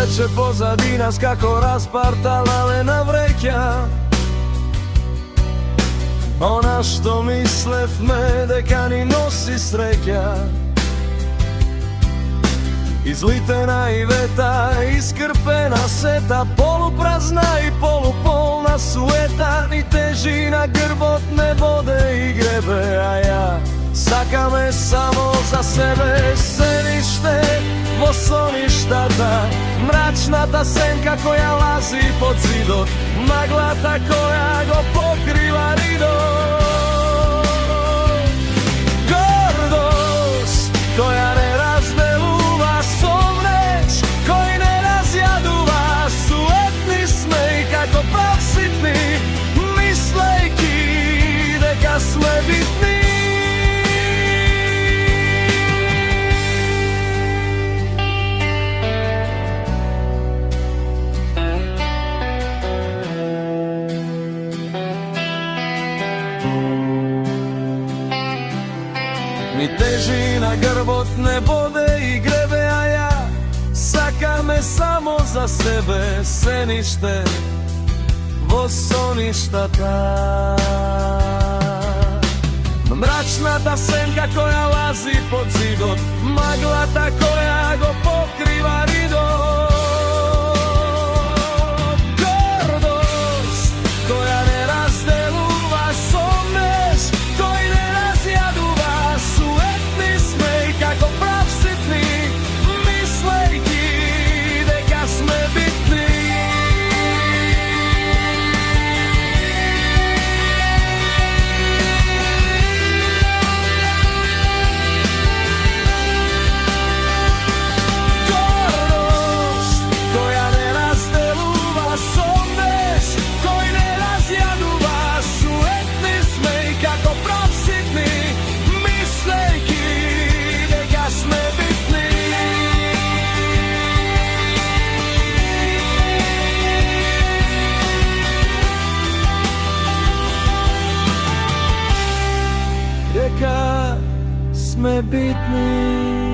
вече позади нас како распартала лена вреќа. Она што мислевме дека ни носи среќа, излитена и вета, искрпена сета, полупразна и полуполна суета, ни тежи на грбот небоде и гребе, а ја сакаме само за себе сениште во соништата, мрачната сенка која лази под зидот, маглата која го покрива ридот. Гордост која не разделува, сомнеж кој не разјадува, суетни сме и како проситни, мислејки дека сме битни. Ни тежи на грбот небоде и гребе, а ја сакаме само за себе сениште во соништата. Мрачната сенка која лази под зидот, маглата која го покрива ридот. Гордост која не разделува, сомнеж кој не разјадува, суетни сме и како правситни, мислејки дека сме битни. Гордост која не разделува, сомнеж кој не разјадува, суетни сме и како правситни, мислејки дека сме битни. Дека сме битни.